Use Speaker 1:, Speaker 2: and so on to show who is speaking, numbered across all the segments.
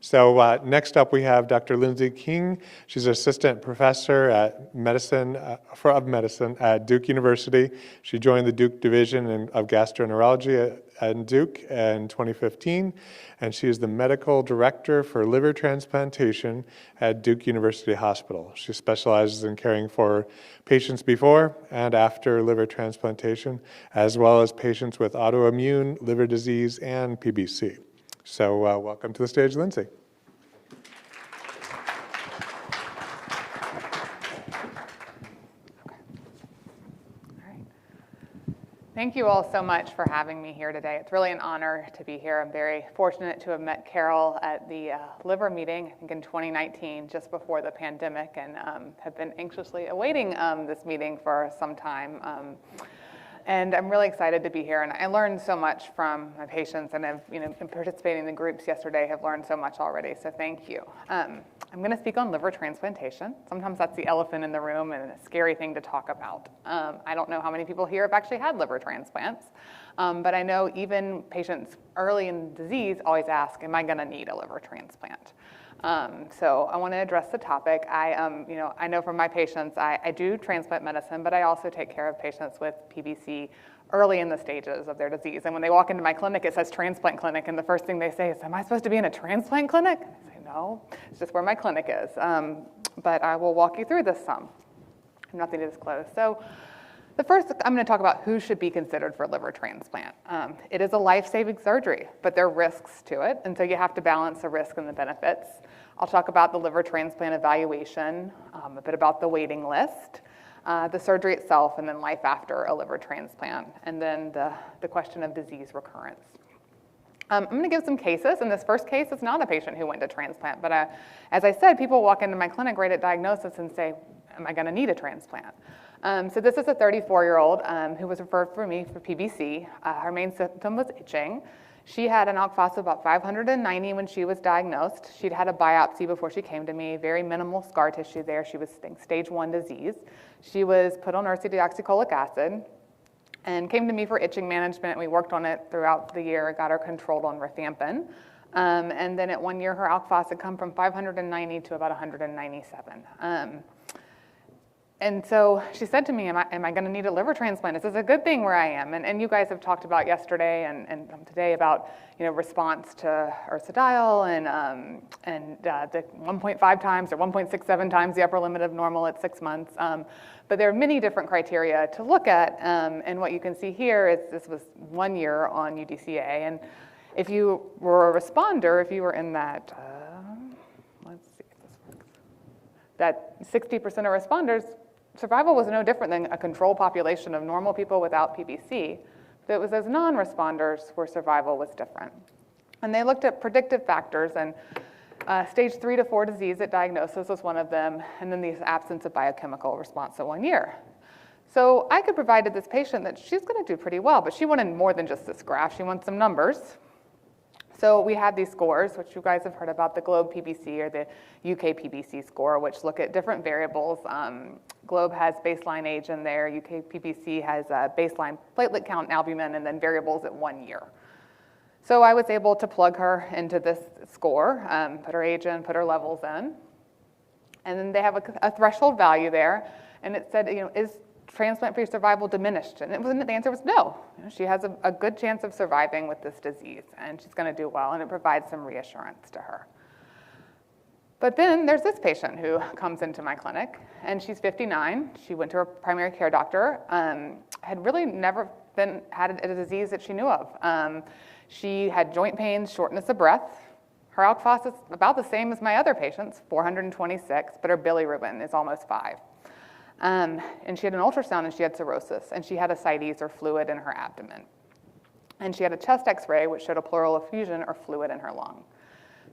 Speaker 1: So next up we have Dr. Lindsay King. She's an assistant professor of medicine at Duke University. She joined the Duke Division of Gastroenterology at Duke in 2015, and she is the medical director for liver transplantation at Duke University Hospital. She specializes in caring for patients before and after liver transplantation, as well as patients with autoimmune liver disease and PBC. So welcome to the stage, Lindsay.
Speaker 2: Thank you all so much for having me here today. It's really an honor to be here. I'm very fortunate to have met Carol at the liver meeting, I think in 2019, just before the pandemic, and have been anxiously awaiting this meeting for some time. And I'm really excited to be here, and I learned so much from my patients, and I've been participating in the groups yesterday, have learned so much already, so thank you. I'm going to speak on liver transplantation. Sometimes that's the elephant in the room and a scary thing to talk about. I don't know how many people here have actually had liver transplants, but I know even patients early in disease always ask, am I going to need a liver transplant? So I want to address the topic. I know from my patients, I do transplant medicine, but I also take care of patients with PBC early in the stages of their disease. And when they walk into my clinic, it says transplant clinic, and the first thing they say is, am I supposed to be in a transplant clinic? I say, no, it's just where my clinic is. But I will walk you through this some. I have nothing to disclose. So the first, I'm going to talk about who should be considered for liver transplant. It is a life-saving surgery, but there are risks to it, and so you have to balance the risk and the benefits. I'll talk about the liver transplant evaluation, a bit about the waiting list, the surgery itself, and then life after a liver transplant, and then the question of disease recurrence. I'm going to give some cases, and this first case is not a patient who went to transplant, but as I said, people walk into my clinic right at diagnosis and say, am I going to need a transplant? So this is a 34-year-old who was referred for me for PBC. Her main symptom was itching. She had an alk phos of about 590 when she was diagnosed. She'd had a biopsy before she came to me, very minimal scar tissue there. She was stage 1 disease. She was put on ursodeoxycholic acid and came to me for itching management. We worked on it throughout the year, got her controlled on rifampin. And then at 1 year, her alk phos had come from 590 to about 197. And so she said to me, am I going to need a liver transplant? Is this a good thing where I am? And you guys have talked about yesterday and today about response to ursodiol and the 1.5 times or 1.67 times the upper limit of normal at 6 months. But there are many different criteria to look at. And what you can see here is this was 1 year on UDCA. And if you were a responder, if you were in that, let's see if this works, that 60% of responders, survival was no different than a control population of normal people without PBC. But it was those non-responders where survival was different. And they looked at predictive factors, and stage 3 to 4 disease at diagnosis was one of them, and then the absence of biochemical response at 1 year. So I could provide to this patient that she's going to do pretty well, but she wanted more than just this graph. She wants some numbers. So we had these scores, which you guys have heard about, the GLOBE PBC or the UK PBC score, which look at different variables. GLOBE has baseline age in there. UK PBC has a baseline platelet count and albumin, and then variables at 1 year. So I was able to plug her into this score, put her age in, put her levels in. And then they have a threshold value there. And it said, is transplant-free survival diminished? And the answer was no. She has a good chance of surviving with this disease, and she's going to do well, and it provides some reassurance to her. But then there's this patient who comes into my clinic, and she's 59. She went to her primary care doctor, had really never had a disease that she knew of. She had joint pains, shortness of breath. Her alk phos is about the same as my other patients, 426, but her bilirubin is almost 5. And she had an ultrasound, and she had cirrhosis, and she had ascites or fluid in her abdomen. And she had a chest x-ray, which showed a pleural effusion or fluid in her lung.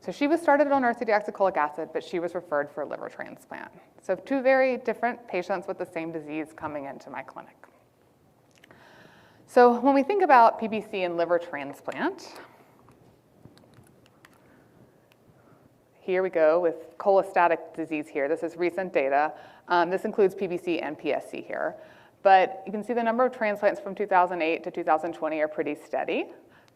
Speaker 2: So she was started on ursodeoxycholic acid, but she was referred for liver transplant. So 2 very different patients with the same disease coming into my clinic. So when we think about PBC and liver transplant, here we go with cholestatic disease here. This is recent data. This includes PBC and PSC here. But you can see the number of transplants from 2008 to 2020 are pretty steady.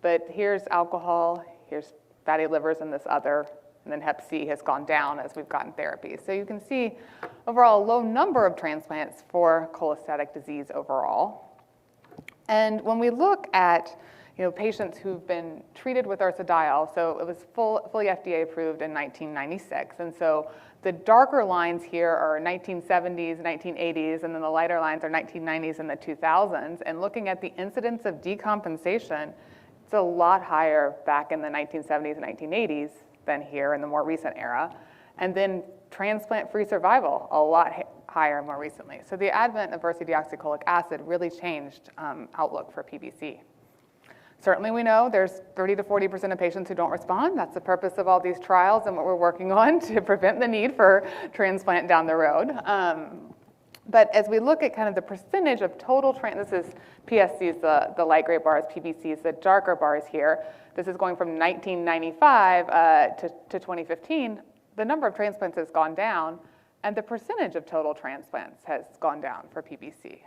Speaker 2: But here's alcohol, here's fatty livers in this other And then hep C has gone down as we've gotten therapies. So you can see overall a low number of transplants for cholestatic disease overall. And when we look at patients who've been treated with ursodiol, so it was fully FDA approved in 1996. And so the darker lines here are 1970s, 1980s, and then the lighter lines are 1990s and the 2000s. And looking at the incidence of decompensation, it's a lot higher back in the 1970s and 1980s than here in the more recent era. And then transplant-free survival, a lot higher more recently. So the advent of ursodeoxycholic acid really changed outlook for PBC. Certainly we know there's 30 to 40% of patients who don't respond. That's the purpose of all these trials and what we're working on to prevent the need for transplant down the road. But as we look at kind of the percentage of total this is PSCs, the light gray bars, PBCs, the darker bars here. This is going from 1995 to 2015. The number of transplants has gone down, and the percentage of total transplants has gone down for PBC.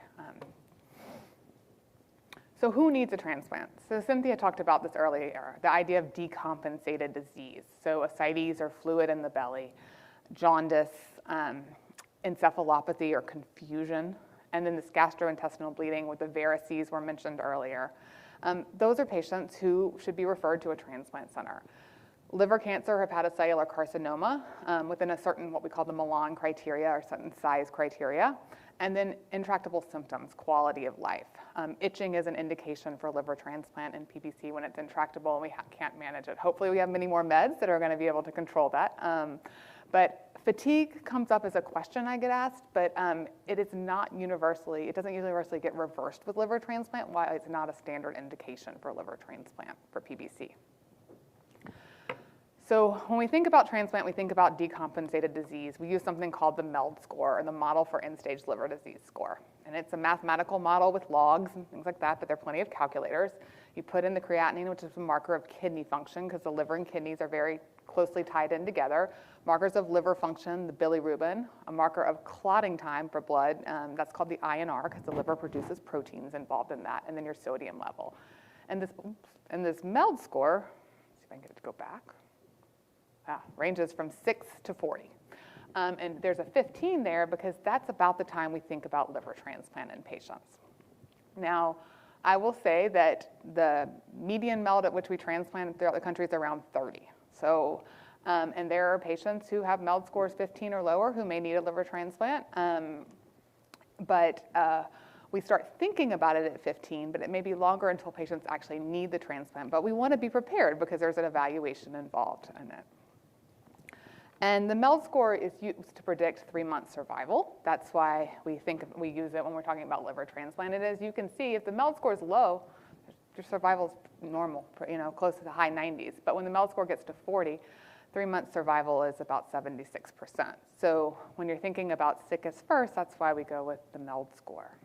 Speaker 2: So who needs a transplant? So Cynthia talked about this earlier, the idea of decompensated disease. So ascites or fluid in the belly, jaundice, encephalopathy or confusion, and then this gastrointestinal bleeding with the varices were mentioned earlier. Those are patients who should be referred to a transplant center. Liver cancer, hepatocellular carcinoma, within a certain, what we call the Milan criteria or certain size criteria, and then intractable symptoms, quality of life. Itching is an indication for liver transplant in PBC when it's intractable and we can't manage it. Hopefully we have many more meds that are going to be able to control that. But fatigue comes up as a question I get asked, but it doesn't universally get reversed with liver transplant, why it's not a standard indication for liver transplant for PBC. So when we think about transplant, we think about decompensated disease. We use something called the MELD score, or the Model for End-Stage Liver Disease score. And it's a mathematical model with logs and things like that, but there are plenty of calculators. You put in the creatinine, which is a marker of kidney function, because the liver and kidneys are very closely tied in together. Markers of liver function, the bilirubin, a marker of clotting time for blood, that's called the INR, because the liver produces proteins involved in that, and then your sodium level. And this MELD score, let's see if I can get it to go back. Ranges from 6 to 40. And there's a 15 there because that's about the time we think about liver transplant in patients. Now, I will say that the median MELD at which we transplant throughout the country is around 30. So, and there are patients who have MELD scores 15 or lower who may need a liver transplant. But we start thinking about it at 15, but it may be longer until patients actually need the transplant. But we want to be prepared because there's an evaluation involved in it. And the MELD score is used to predict 3-month survival. That's why we use it when we're talking about liver transplant. It is, you can see if the MELD score is low, your survival is normal, close to the high 90s. But when the MELD score gets to 40, 3-month survival is about 76%. So when you're thinking about sickest first, that's why we go with the MELD score.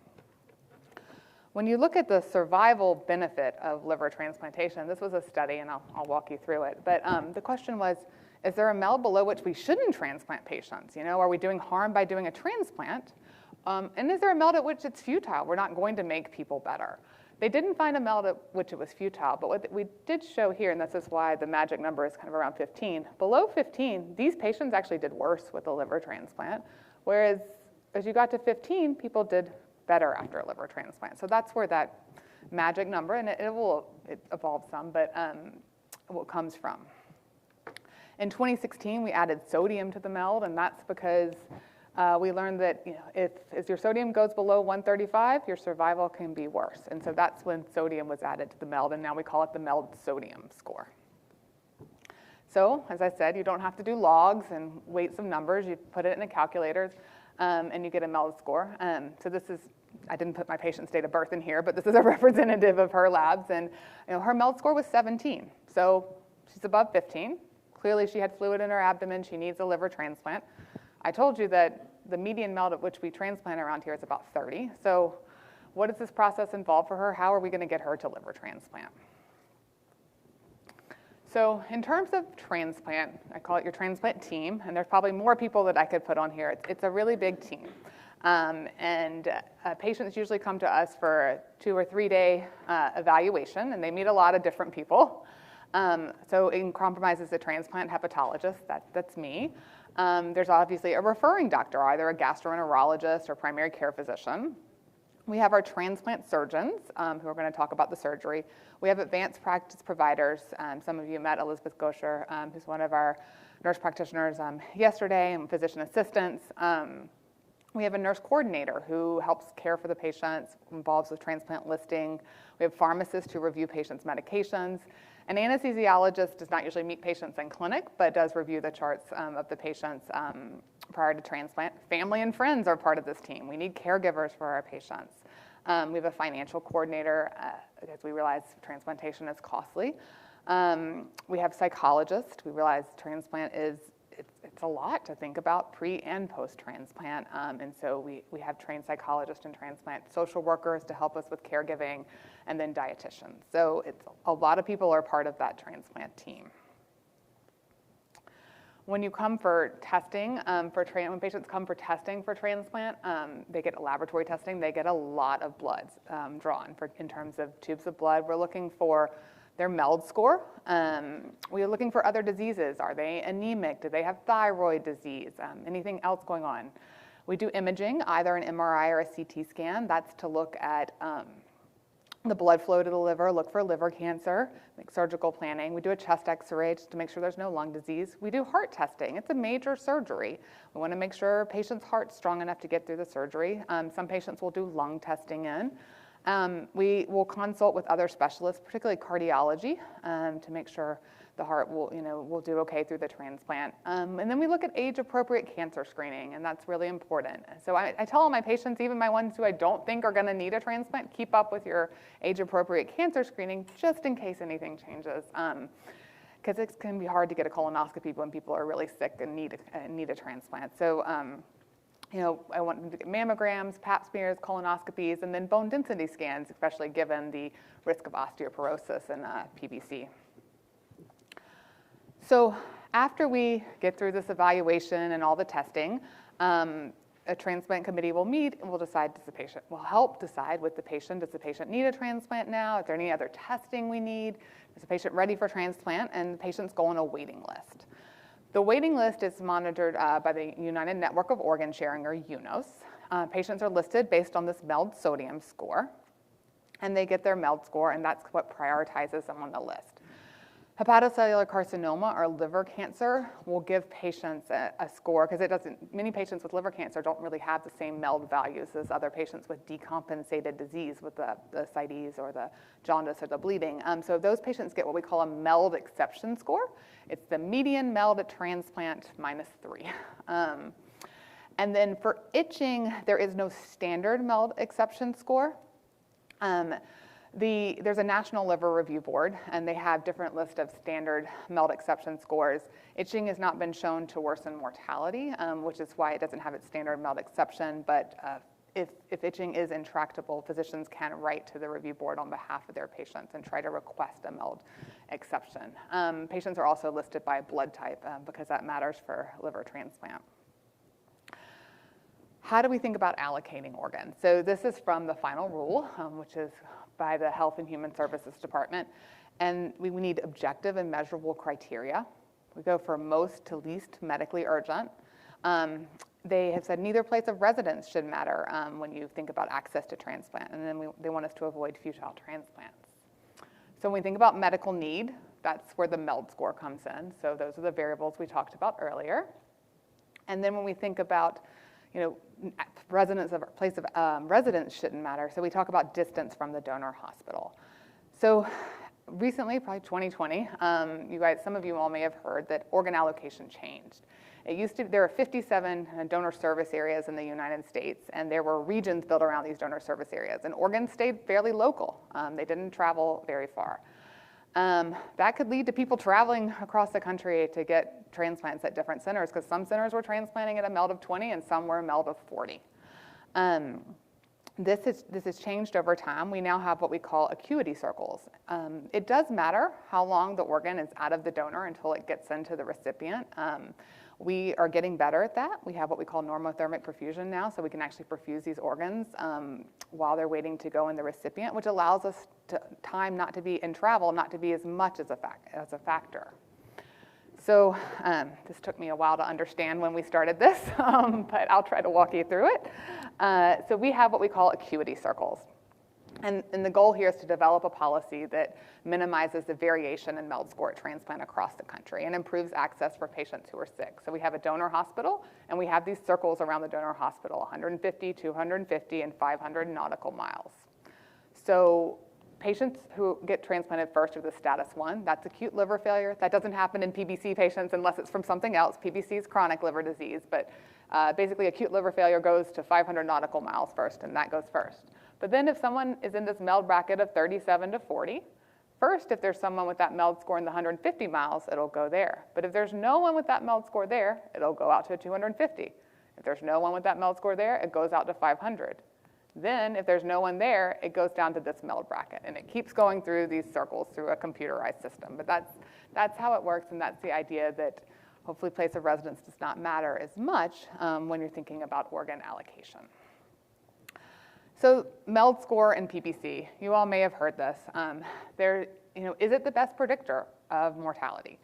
Speaker 2: When you look at the survival benefit of liver transplantation, this was a study, and I'll walk you through it. But the question was, is there a MELD below which we shouldn't transplant patients? Are we doing harm by doing a transplant? And is there a MELD at which it's futile? We're not going to make people better. They didn't find a MELD at which it was futile, but what we did show here, and this is why the magic number is kind of around 15, below 15, these patients actually did worse with a liver transplant, whereas as you got to 15, people did better after a liver transplant. So that's where that magic number, and it evolved some, but what comes from. In 2016, we added sodium to the MELD, and that's because we learned that if your sodium goes below 135, your survival can be worse. And so that's when sodium was added to the MELD, and now we call it the MELD sodium score. So, as I said, you don't have to do logs and weights of numbers. You put it in a calculator, and you get a MELD score. So this is, I didn't put my patient's date of birth in here, but this is a representative of her labs, and her MELD score was 17. So she's above 15. Clearly, she had fluid in her abdomen. She needs a liver transplant. I told you that the median MELD at which we transplant around here is about 30. So what does this process involve for her? How are we going to get her to liver transplant? So in terms of transplant, I call it your transplant team, and there's probably more people that I could put on here. It's a really big team. Patients usually come to us for a 2 or 3 day evaluation, and they meet a lot of different people. So it compromises the transplant hepatologist, that's me. There's obviously a referring doctor, either a gastroenterologist or primary care physician. We have our transplant surgeons, who are going to talk about the surgery. We have advanced practice providers. Some of you met Elizabeth Gosher, who's one of our nurse practitioners yesterday, and physician assistants. We have a nurse coordinator who helps care for the patients, involves with transplant listing. We have pharmacists who review patients' medications. An anesthesiologist does not usually meet patients in clinic, but does review the charts of the patients prior to transplant. Family and friends are part of this team. We need caregivers for our patients. We have a financial coordinator because we realize transplantation is costly. We have psychologists. We realize transplant it's a lot to think about pre and post-transplant. And so we have trained psychologists and transplant social workers to help us with caregiving, and then dietitians. So a lot of people are part of that transplant team. When you come for testing, when patients come for testing for transplant, they get laboratory testing. They get a lot of blood drawn in terms of tubes of blood. We're looking for their MELD score. We're looking for other diseases. Are they anemic? Do they have thyroid disease? Anything else going on? We do imaging, either an MRI or a CT scan. That's to look at the blood flow to the liver, look for liver cancer, make surgical planning. We do a chest x-ray just to make sure there's no lung disease. We do heart testing. It's a major surgery. We want to make sure a patient's heart's strong enough to get through the surgery. Some patients will do lung testing in. We will consult with other specialists, particularly cardiology, to make sure the heart will do okay through the transplant. And then we look at age-appropriate cancer screening, and that's really important. So I tell all my patients, even my ones who I don't think are going to need a transplant, keep up with your age-appropriate cancer screening just in case anything changes. Because it can be hard to get a colonoscopy when people are really sick and need a transplant. So I want them to get mammograms, pap smears, colonoscopies, and then bone density scans, especially given the risk of osteoporosis and PBC. So after we get through this evaluation and all the testing, a transplant committee will meet and will help decide with the patient, does the patient need a transplant now? Is there any other testing we need? Is the patient ready for transplant? And the patients go on a waiting list. The waiting list is monitored by the United Network of Organ Sharing, or UNOS. Patients are listed based on this MELD sodium score, and they get their MELD score, and that's what prioritizes them on the list. Hepatocellular carcinoma, or liver cancer, will give patients a score, because many patients with liver cancer don't really have the same MELD values as other patients with decompensated disease, with the ascites or the jaundice or the bleeding. So those patients get what we call a MELD exception score. It's the median MELD at transplant -3. And then for itching, there is no standard MELD exception score. There's a National Liver Review Board, and they have different lists of standard MELD exception scores. Itching has not been shown to worsen mortality, which is why it doesn't have its standard MELD exception. But if itching is intractable, physicians can write to the review board on behalf of their patients and try to request a MELD exception. Patients are also listed by blood type because that matters for liver transplant. How do we think about allocating organs? So this is from the final rule, which is by the Health and Human Services Department. And we need objective and measurable criteria. We go for most to least medically urgent. They have said neither place of residence should matter when you think about access to transplant. And then they want us to avoid futile transplants. So when we think about medical need, that's where the MELD score comes in. So those are the variables we talked about earlier. And then when we think about place of residence shouldn't matter. So we talk about distance from the donor hospital. So recently, probably 2020, some of you all may have heard that organ allocation changed. There are 57 donor service areas in the United States, and there were regions built around these donor service areas, and organs stayed fairly local. They didn't travel very far. That could lead to people traveling across the country to get transplants at different centers, because some centers were transplanting at a MELD of 20 and some were a MELD of 40. This has changed over time. We now have what we call acuity circles. It does matter how long the organ is out of the donor until it gets into the recipient. We are getting better at that. We have what we call normothermic perfusion now, so we can actually perfuse these organs while they're waiting to go in the recipient, which allows us time not to be in travel, not to be as much as a factor. So this took me a while to understand when we started this, but I'll try to walk you through it. So we have what we call acuity circles. And the goal here is to develop a policy that minimizes the variation in MELD score at transplant across the country and improves access for patients who are sick. So we have a donor hospital, and we have these circles around the donor hospital, 150, 250, and 500 nautical miles. So patients who get transplanted first are the status 1. That's acute liver failure. That doesn't happen in PBC patients unless it's from something else. PBC is chronic liver disease, but basically acute liver failure goes to 500 nautical miles first, and that goes first. But then if someone is in this MELD bracket of 37 to 40, first, if there's someone with that MELD score in the 150 miles, it'll go there. But if there's no one with that MELD score there, it'll go out to 250. If there's no one with that MELD score there, it goes out to 500. Then, if there's no one there, it goes down to this MELD bracket. And it keeps going through these circles through a computerized system. But that's how it works, and that's the idea that hopefully place of residence does not matter as much when you're thinking about organ allocation. So MELD score and PBC, you all may have heard this. Is it the best predictor of mortality?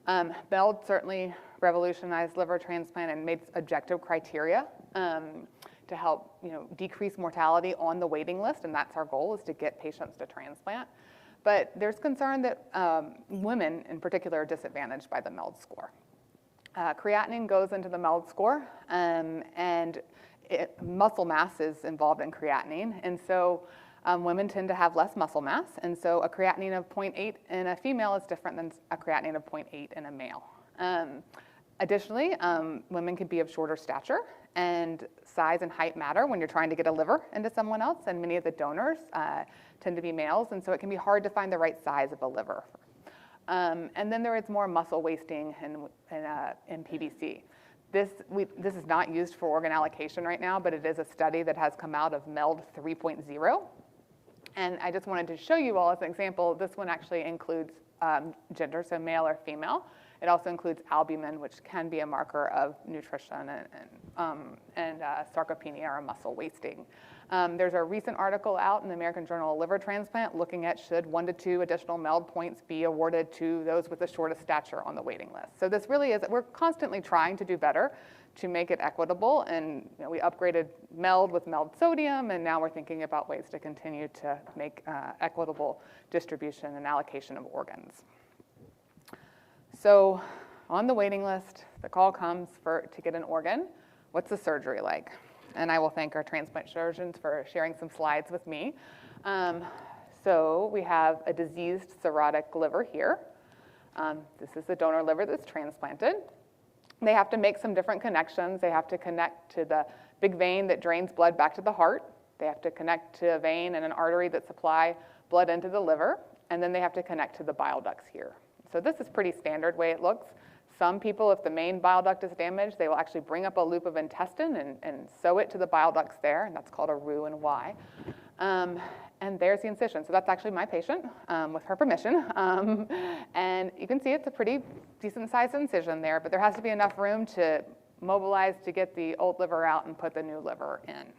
Speaker 2: MELD certainly revolutionized liver transplant and made objective criteria to help decrease mortality on the waiting list, and that's our goal, is to get patients to transplant. But there's concern that women in particular are disadvantaged by the MELD score. Creatinine goes into the MELD score, and muscle mass is involved in creatinine, and so women tend to have less muscle mass, and so a creatinine of 0.8 in a female is different than a creatinine of 0.8 in a male. Additionally, women can be of shorter stature, and size and height matter when you're trying to get a liver into someone else, and many of the donors tend to be males, and so it can be hard to find the right size of a liver. And then there is more muscle wasting in PBC. This is not used for organ allocation right now, but it is a study that has come out of MELD 3.0. And I just wanted to show you all as an example, this one actually includes gender, so male or female. It also includes albumin, which can be a marker of nutrition, and sarcopenia or muscle wasting. There's a recent article out in the American Journal of Liver Transplant looking at should 1 to 2 additional MELD points be awarded to those with the shortest stature on the waiting list. So this really is, we're constantly trying to do better to make it equitable, and we upgraded MELD with MELD sodium, and now we're thinking about ways to continue to make equitable distribution and allocation of organs. So on the waiting list, the call comes to get an organ. What's the surgery like? And I will thank our transplant surgeons for sharing some slides with me. So we have a diseased cirrhotic liver here. This is the donor liver that's transplanted. They have to make some different connections. They have to connect to the big vein that drains blood back to the heart. They have to connect to a vein and an artery that supply blood into the liver. And then they have to connect to the bile ducts here. So this is pretty standard way it looks. Some people, if the main bile duct is damaged, they will actually bring up a loop of intestine and sew it to the bile ducts there, and that's called a Roux and Y. And there's the incision. So that's actually my patient, with her permission. And you can see it's a pretty decent-sized incision there, but there has to be enough room to mobilize to get the old liver out and put the new liver in.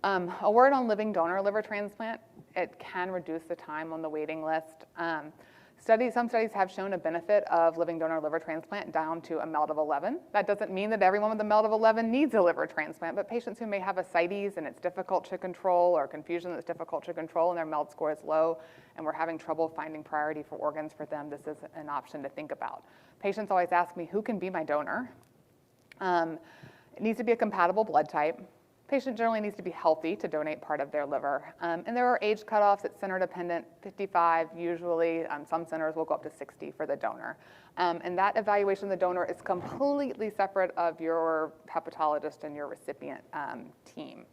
Speaker 2: A word on living donor liver transplant. It can reduce the time on the waiting list. Some studies have shown a benefit of living donor liver transplant down to a MELD of 11. That doesn't mean that everyone with a MELD of 11 needs a liver transplant, but patients who may have ascites and it's difficult to control, or confusion that's difficult to control and their MELD score is low, and we're having trouble finding priority for organs for them, this is an option to think about. Patients always ask me, who can be my donor? It needs to be a compatible blood type. Patient generally needs to be healthy to donate part of their liver. And there are age cutoffs. It's center dependent, 55 usually. Some centers will go up to 60 for the donor. And that evaluation of the donor is completely separate of your hepatologist and your recipient team.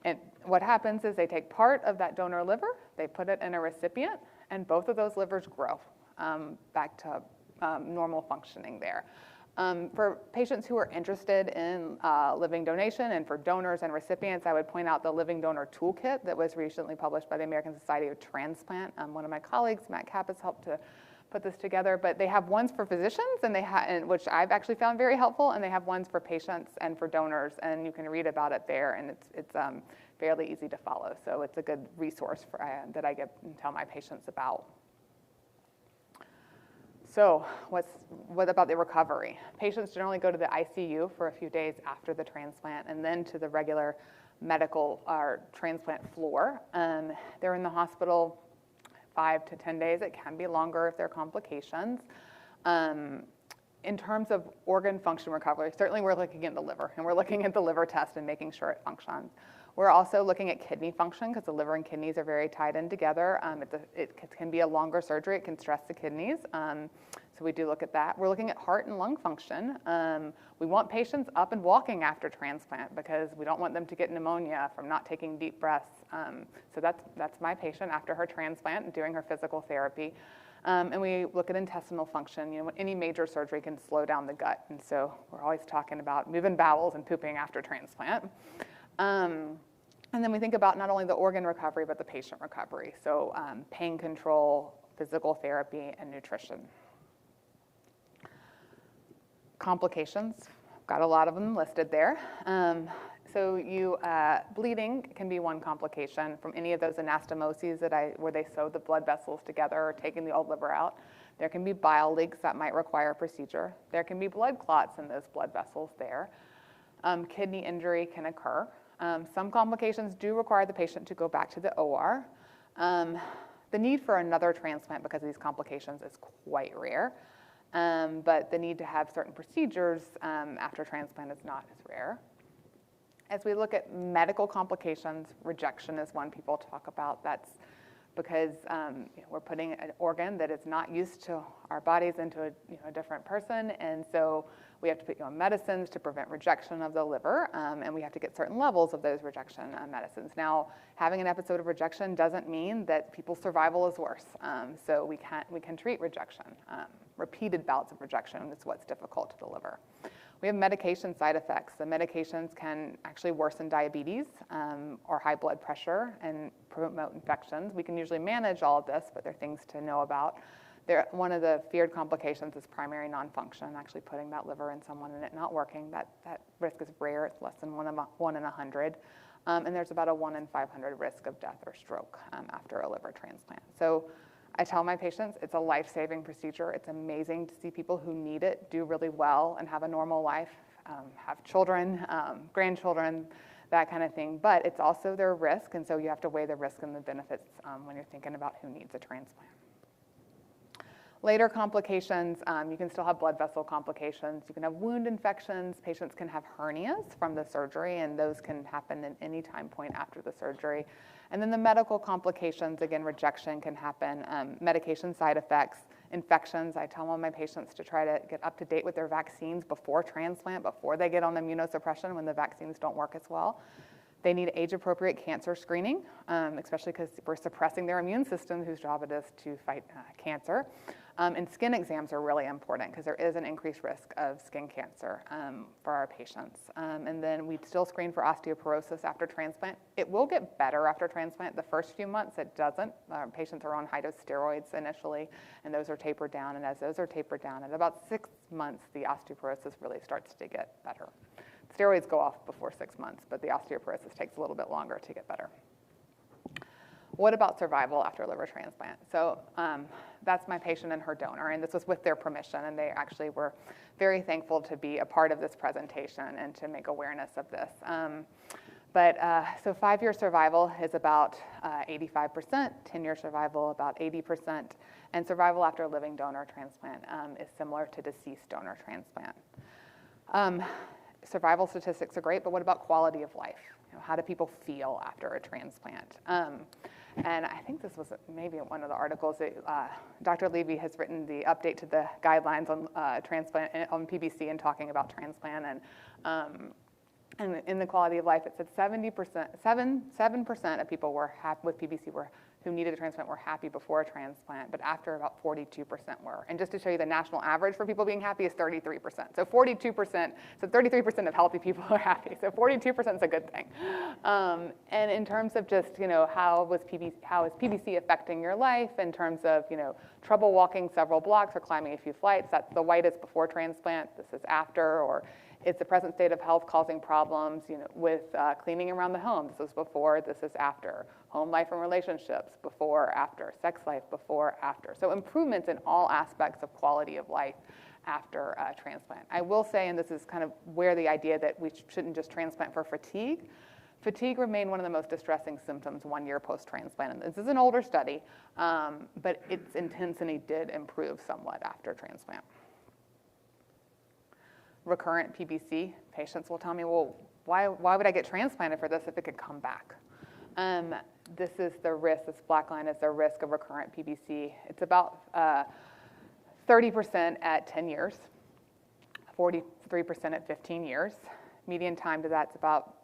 Speaker 2: And what happens is they take part of that donor liver, they put it in a recipient, and both of those livers grow back to normal functioning there. For patients who are interested in living donation, and for donors and recipients, I would point out the Living Donor Toolkit that was recently published by the American Society of Transplant. One of my colleagues, Matt Kappas, helped to put this together, but they have ones for physicians, and which I've actually found very helpful, and they have ones for patients and for donors, and you can read about it there, and it's fairly easy to follow. So it's a good resource that I get and tell my patients about. So what about the recovery? Patients generally go to the ICU for a few days after the transplant and then to the regular medical or transplant floor. They're in the hospital 5 to 10 days. It can be longer if there are complications. In terms of organ function recovery, certainly we're looking at the liver, and we're looking at the liver test and making sure it functions. We're also looking at kidney function because the liver and kidneys are very tied in together. It can be a longer surgery. It can stress the kidneys. So we do look at that. We're looking at heart and lung function. We want patients up and walking after transplant because we don't want them to get pneumonia from not taking deep breaths. So that's my patient after her transplant and doing her physical therapy. And we look at intestinal function. You know, any major surgery can slow down the gut. And so we're always talking about moving bowels and pooping after transplant. And then we think about not only the organ recovery, but the patient recovery. So pain control, physical therapy, and nutrition. Complications, got a lot of them listed there. Bleeding can be one complication from any of those anastomoses where they sew the blood vessels together or taking the old liver out. There can be bile leaks that might require a procedure. There can be blood clots in those blood vessels there. Kidney injury can occur. Some complications do require the patient to go back to the OR. The need for another transplant because of these complications is quite rare, but the need to have certain procedures after transplant is not as rare. As we look at medical complications, rejection is one people talk about. That's because we're putting an organ that is not used to our bodies into a different person, and so we have to put you on medicines to prevent rejection of the liver, and we have to get certain levels of those rejection medicines. Now, having an episode of rejection doesn't mean that people's survival is worse, so we can treat rejection. Repeated bouts of rejection is what's difficult to deliver. We have medication side effects. The medications can actually worsen diabetes or high blood pressure and promote infections. We can usually manage all of this, but there are things to know about. One of the feared complications is primary non-function, actually putting that liver in someone and it not working. That risk is rare. It's less than 1 in 100. And there's about a 1 in 500 risk of death or stroke after a liver transplant. So I tell my patients it's a life-saving procedure. It's amazing to see people who need it do really well and have a normal life, have children, grandchildren, that kind of thing. But it's also their risk, and so you have to weigh the risk and the benefits when you're thinking about who needs a transplant. Later complications, you can still have blood vessel complications. You can have wound infections. Patients can have hernias from the surgery, and those can happen at any time point after the surgery. And then the medical complications, again, rejection can happen, medication side effects, infections. I tell all my patients to try to get up to date with their vaccines before transplant, before they get on immunosuppression when the vaccines don't work as well. They need age-appropriate cancer screening, especially because we're suppressing their immune system, whose job it is to fight cancer. And skin exams are really important because there is an increased risk of skin cancer for our patients. And then we still screen for osteoporosis after transplant. It will get better after transplant. The first few months, it doesn't. Patients are on high-dose steroids initially, and those are tapered down. And as those are tapered down, at about 6 months, the osteoporosis really starts to get better. Steroids go off before 6 months, but the osteoporosis takes a little bit longer to get better. What about survival after liver transplant? So that's my patient and her donor, and this was with their permission, and they actually were very thankful to be a part of this presentation and to make awareness of this. So 5-year survival is about 85%, 10-year survival about 80%, and survival after living donor transplant is similar to deceased donor transplant. Survival statistics are great, but what about quality of life? You know, how do people feel after a transplant? And I think this was maybe one of the articles that Dr. Levy has written the update to the guidelines on transplant on PBC and talking about transplant. And in the quality of life, it said 7% of people with PBC were who needed a transplant were happy before a transplant, but after about 42% were. And just to show you, the national average for people being happy is 33%. So 42%, so 33% of healthy people are happy. So 42% is a good thing. And in terms of just, how is PBC affecting your life in terms of, trouble walking several blocks or climbing a few flights? That's the white is before transplant, this is after, or it's the present state of health causing problems, with cleaning around the home. This is before, this is after. Home life and relationships, before, after. Sex life, before, after. So improvements in all aspects of quality of life after transplant. I will say, and this is kind of where the idea that we shouldn't just transplant for fatigue. Fatigue remained one of the most distressing symptoms 1 year post-transplant. And this is an older study, but its intensity did improve somewhat after transplant. Recurrent PBC, patients will tell me, well, why would I get transplanted for this if it could come back? This is the risk, this black line is the risk of recurrent PBC. It's about 30% at 10 years, 43% at 15 years. Median time to that's about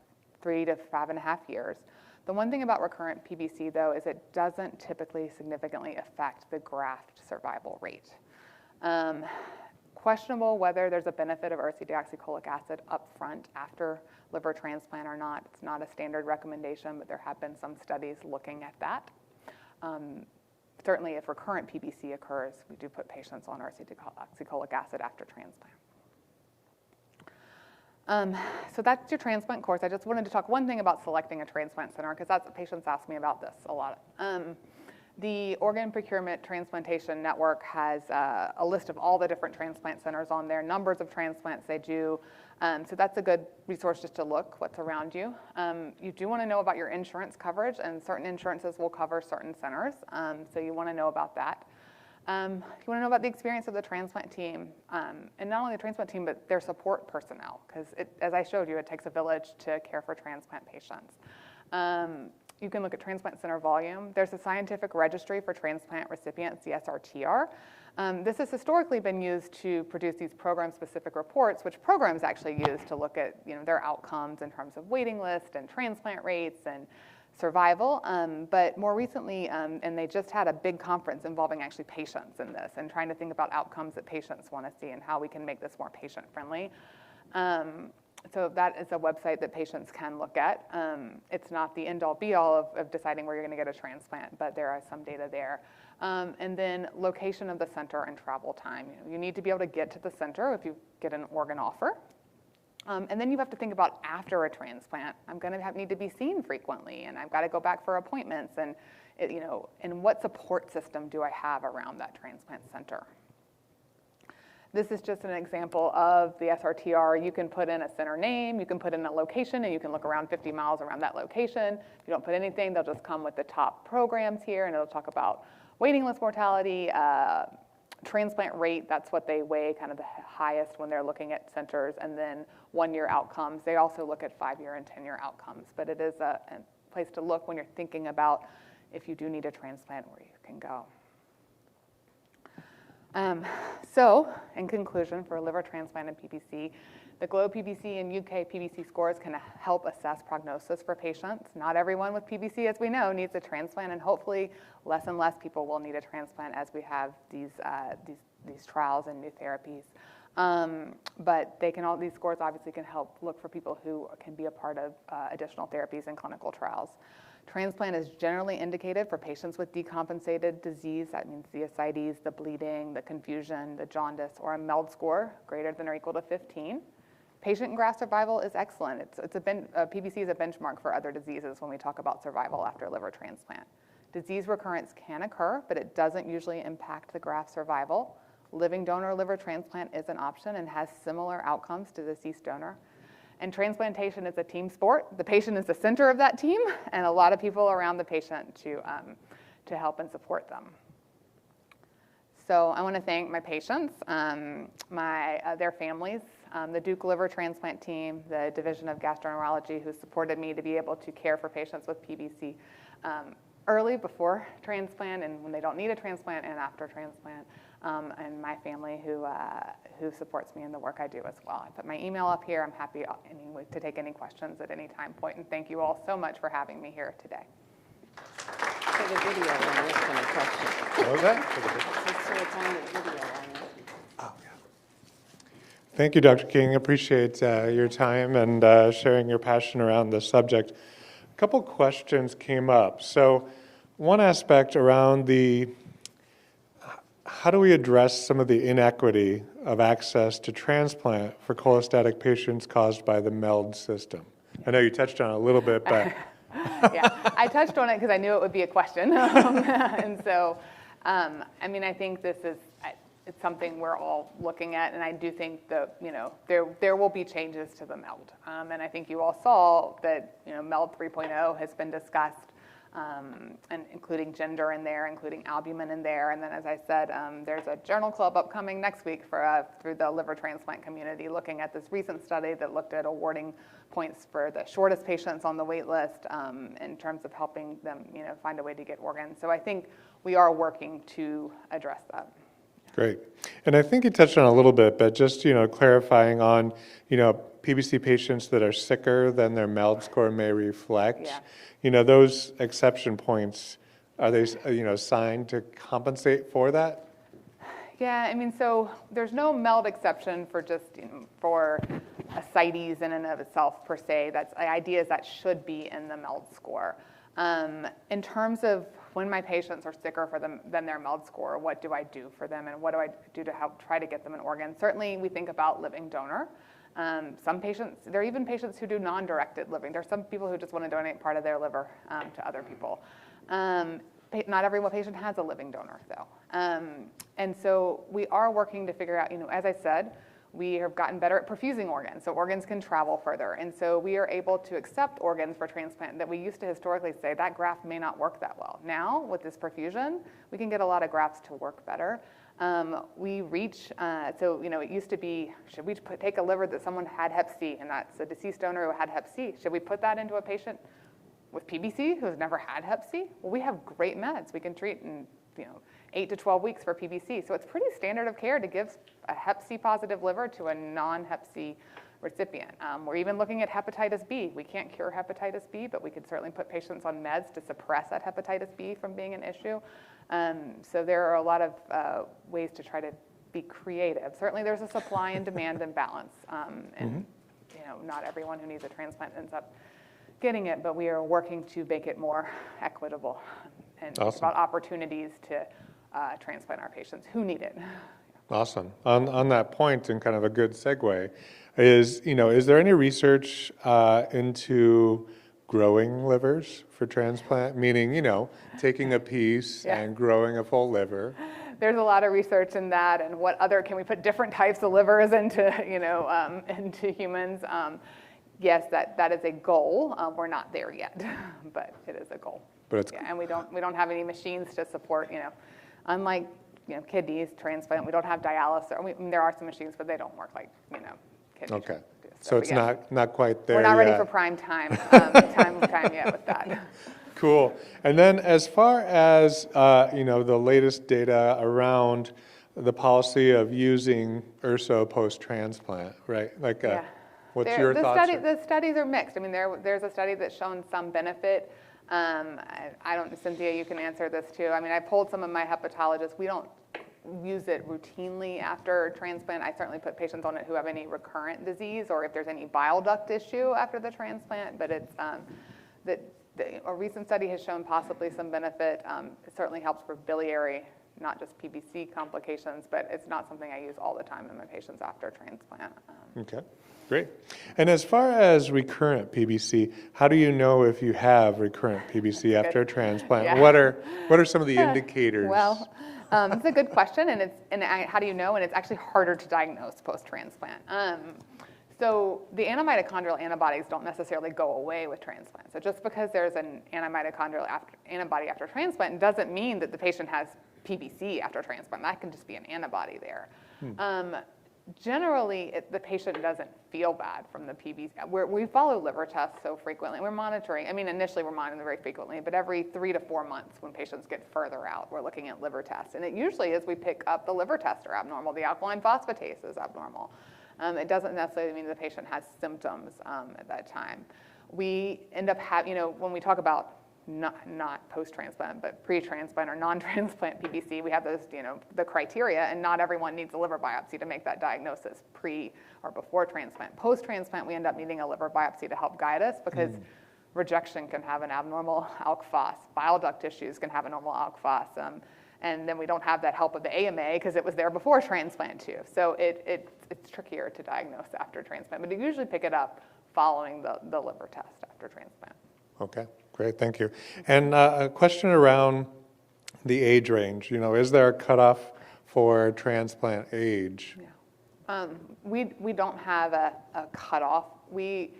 Speaker 2: 3 to 5.5 years. The one thing about recurrent PBC, though, is it doesn't typically significantly affect the graft survival rate. Questionable whether there's a benefit of ursodeoxycholic acid up front after liver transplant or not. It's not a standard recommendation, but there have been some studies looking at that. Certainly, if recurrent PBC occurs, we do put patients on ursodeoxycholic acid after transplant. So that's your transplant course. I just wanted to talk one thing about selecting a transplant center, because that's what patients ask me about this a lot. The Organ Procurement Transplantation Network has a list of all the different transplant centers on there, numbers of transplants they do. So that's a good resource just to look what's around you. You do want to know about your insurance coverage, and certain insurances will cover certain centers. So you want to know about that. You want to know about the experience of the transplant team, and not only the transplant team, but their support personnel, because as I showed you, it takes a village to care for transplant patients. You can look at transplant center volume. There's a scientific registry for transplant recipients, the SRTR. This has historically been used to produce these program-specific reports, which programs actually use to look at their outcomes in terms of waiting list and transplant rates and survival. But more recently, and they just had a big conference involving actually patients in this and trying to think about outcomes that patients want to see and how we can make this more patient-friendly. So that is a website that patients can look at. It's not the end-all be-all of deciding where you're going to get a transplant, but there is some data there. And then location of the center and travel time. You need to be able to get to the center if you get an organ offer. And then you have to think about after a transplant, I'm going to need to be seen frequently, and I've got to go back for appointments, and and what support system do I have around that transplant center? This is just an example of the SRTR. You can put in a center name, you can put in a location, and you can look around 50 miles around that location. If you don't put anything, they'll just come with the top programs here, and it'll talk about waiting list mortality, transplant rate. That's what they weigh kind of the highest when they're looking at centers, and then 1 year outcomes. They also look at 5 year and 10 year outcomes, but it is a place to look when you're thinking about if you do need a transplant, where you can go. So, in conclusion, for liver transplant and PBC, the GLOBE PBC and UK PBC scores can help assess prognosis for patients. Not everyone with PBC, as we know, needs a transplant, and hopefully less and less people will need a transplant as we have these trials and new therapies. But these scores obviously can help look for people who can be a part of additional therapies and clinical trials. Transplant is generally indicated for patients with decompensated disease. That means the ascites, the bleeding, the confusion, the jaundice, or a MELD score greater than or equal to 15. Patient and graft survival is excellent. PBC is a benchmark for other diseases when we talk about survival after liver transplant. Disease recurrence can occur, but it doesn't usually impact the graft survival. Living donor liver transplant is an option and has similar outcomes to deceased donor. And transplantation is a team sport. The patient is the center of that team, and a lot of people around the patient to help and support them. So I want to thank my patients, their families, the Duke Liver Transplant team, the Division of Gastroenterology, who supported me to be able to care for patients with PBC early, before transplant, and when they don't need a transplant, and after transplant, and my family who supports me in the work I do as well. I put my email up here. I'm happy to take any questions at any time point, and thank you all so much for having me here today.
Speaker 3: for the video on this one, a question.
Speaker 1: What was that?
Speaker 3: Let's see what's on the video on this.
Speaker 1: Oh, yeah. Thank you, Dr. King. Appreciate your time and sharing your passion around this subject. A couple questions came up. So one aspect around how do we address some of the inequity of access to transplant for cholestatic patients caused by the MELD system? I know you touched on it a little bit, but...
Speaker 2: Yeah, I touched on it because I knew it would be a question. And so, I mean, I think it's something we're all looking at, and I do think that, there will be changes to the MELD. And I think you all saw that, MELD 3.0 has been discussed, and including gender in there, including albumin in there. And then, as I said, there's a journal club upcoming next week through the liver transplant community, looking at this recent study that looked at awarding points for the shortest patients on the wait list, in terms of helping them, find a way to get organs. So I think we are working to address that.
Speaker 1: Great. And I think you touched on it a little bit, but just, clarifying on, PBC patients that are sicker than their MELD score may reflect.
Speaker 2: Yeah.
Speaker 1: Those exception points, are they, assigned to compensate for that?
Speaker 2: Yeah, I mean, so there's no MELD exception for just, for ascites in and of itself per se. The idea is that should be in the MELD score. In terms of when my patients are sicker than their MELD score, what do I do for them, and what do I do to help try to get them an organ? Certainly, we think about living donor. Some patients, there are even patients who do non-directed living. There are some people who just want to donate part of their liver to other people. Not every patient has a living donor, though. And so we are working to figure out, as I said, we have gotten better at perfusing organs, so organs can travel further. And so we are able to accept organs for transplant that we used to historically say that graft may not work that well. Now, with this perfusion, we can get a lot of grafts to work better. We reach, it used to be, should we take a liver that someone had Hep C, and that's a deceased donor who had Hep C? Should we put that into a patient with PBC who has never had Hep C? Well, we have great meds. We can treat in 8 to 12 weeks for PBC. So it's pretty standard of care to give a Hep C positive liver to a non-Hep C recipient. We're even looking at hepatitis B. We can't cure hepatitis B, but we could certainly put patients on meds to suppress that hepatitis B from being an issue. So there are a lot of ways to try to be creative. Certainly there's a supply and demand imbalance, and not everyone who needs a transplant ends up getting it, but we are working to make it more equitable and
Speaker 1: Awesome.
Speaker 2: about opportunities to transplant our patients who need it.
Speaker 1: Awesome. On that point, and kind of a good segue, is there any research into growing livers for transplant? Meaning, taking a piece and growing a full liver.
Speaker 2: There's a lot of research in that, and can we put different types of livers into, into humans? Yes, that is a goal. We're not there yet, but it is a goal.
Speaker 1: But it's
Speaker 2: and we don't have any machines to support, unlike kidneys transplant, we don't have dialysis. There are some machines, but they don't work like kidney.
Speaker 1: Okay. So it's not quite there.
Speaker 2: We're not ready
Speaker 1: yet.
Speaker 2: for prime time time yet with that.
Speaker 1: Cool. And then as far as the latest data around the policy of using URSO post-transplant, right? What's your thoughts?
Speaker 2: The studies are mixed. I mean, there's a study that's shown some benefit. Cynthia, you can answer this too. I mean, I polled some of my hepatologists. We don't use it routinely after transplant. I certainly put patients on it who have any recurrent disease or if there's any bile duct issue after the transplant, but it's a recent study has shown possibly some benefit. It certainly helps for biliary, not just PBC complications, but it's not something I use all the time in my patients after transplant.
Speaker 1: Okay, great. And as far as recurrent PBC, how do you know if you have recurrent PBC after a transplant?
Speaker 2: Yeah.
Speaker 1: What are some of the indicators?
Speaker 2: Well, it's a good question, and how do you know? And it's actually harder to diagnose post-transplant. So the antimitochondrial antibodies don't necessarily go away with transplant. So just because there's an antimitochondrial antibody after transplant doesn't mean that the patient has PBC after transplant. That can just be an antibody there. Generally, the patient doesn't feel bad from the PBC. We follow liver tests so frequently. We're monitoring. I mean, initially we're monitoring very frequently, but every 3 to 4 months when patients get further out, we're looking at liver tests. And it usually is we pick up the liver tests are abnormal. The alkaline phosphatase is abnormal. It doesn't necessarily mean the patient has symptoms at that time. We end up having, when we talk about not post-transplant, but pre-transplant or non-transplant PBC. We have those, the criteria, and not everyone needs a liver biopsy to make that diagnosis pre or before transplant. Post-transplant, we end up needing a liver biopsy to help guide us because rejection can have an abnormal ALK phos, bile duct issues can have a normal ALK phos, and then we don't have that help of the AMA because it was there before transplant too. So it's trickier to diagnose after transplant, but you usually pick it up following the liver test after transplant.
Speaker 1: Okay, great, thank you. And a question around the age range. Is there a cutoff for transplant age?
Speaker 2: Yeah. We don't have a cutoff. We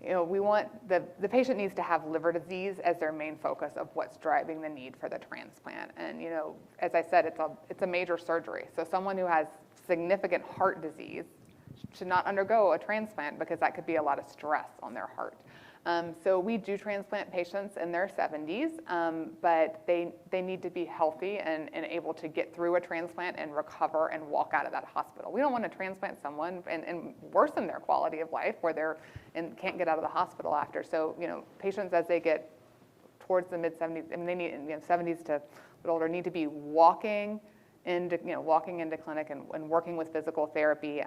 Speaker 2: want the patient needs to have liver disease as their main focus of what's driving the need for the transplant. And as I said, it's a major surgery. So someone who has significant heart disease should not undergo a transplant because that could be a lot of stress on their heart. So we do transplant patients in their 70s, but they need to be healthy and able to get through a transplant and recover and walk out of that hospital. We don't want to transplant someone and worsen their quality of life where can't get out of the hospital after. So patients as they get towards the mid-70s, they need 70s to a bit older, need to be walking into clinic and working with physical therapy,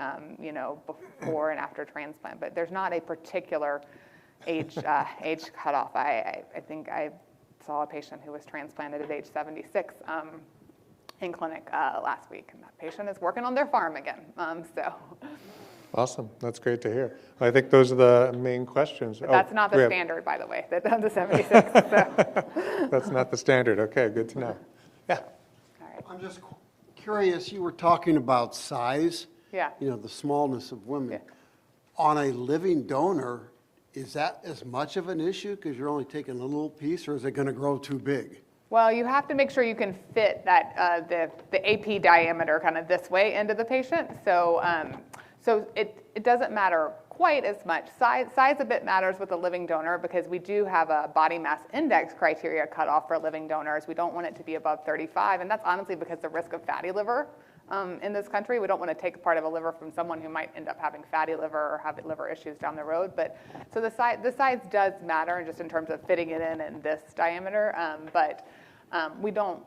Speaker 2: before and after transplant. But there's not a particular age cutoff. I think I saw a patient who was transplanted at age 76 in clinic last week, and that patient is working on their farm again.
Speaker 1: Awesome, that's great to hear. I think those are the main questions.
Speaker 2: That's not the standard, by the way, the 76. So.
Speaker 1: That's not the standard. Okay, good to know. Yeah.
Speaker 2: All right.
Speaker 4: I'm just curious, you were talking about size.
Speaker 2: Yeah.
Speaker 4: The smallness of women.
Speaker 2: Yeah.
Speaker 4: On a living donor, is that as much of an issue because you're only taking a little piece, or is it going to grow too big?
Speaker 2: Well, you have to make sure you can fit that the AP diameter kind of this way into the patient. So it doesn't matter quite as much. Size a bit matters with a living donor because we do have a body mass index criteria cutoff for living donors. We don't want it to be above 35, and that's honestly because the risk of fatty liver in this country. We don't want to take a part of a liver from someone who might end up having fatty liver or have liver issues down the road. But so the size does matter just in terms of fitting it in this diameter. But we don't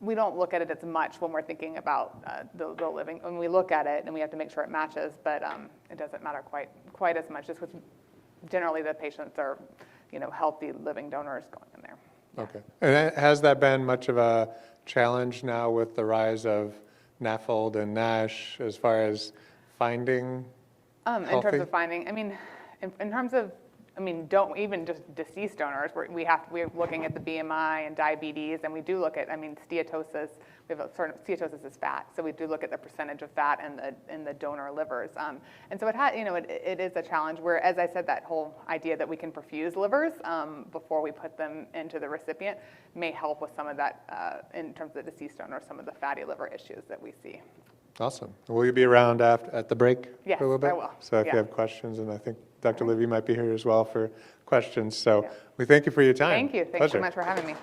Speaker 2: look at it as much when we're thinking about the living. When we look at it, and we have to make sure it matches, but it doesn't matter quite as much. Just with generally the patients are, healthy living donors going in there.
Speaker 1: Okay. And has that been much of a challenge now with the rise of NAFLD and NASH as far as finding
Speaker 2: in terms of finding, in terms of, don't even just deceased donors. We're looking at the BMI and diabetes, and we do look at, steatosis. We have a certain steatosis is fat, so we do look at the percentage of fat in the donor livers. And so it is a challenge. Where, as I said, that whole idea that we can perfuse livers before we put them into the recipient may help with some of that in terms of the deceased donor, some of the fatty liver issues that we see.
Speaker 1: Awesome. Will you be around at the break
Speaker 2: Yes,
Speaker 1: for a little bit?
Speaker 2: I will.
Speaker 1: So if you have questions, and I think Dr. Livy might be here as well for questions. So we thank you for your time.
Speaker 2: Thank you. Thanks
Speaker 1: Pleasure.
Speaker 2: so much for having me.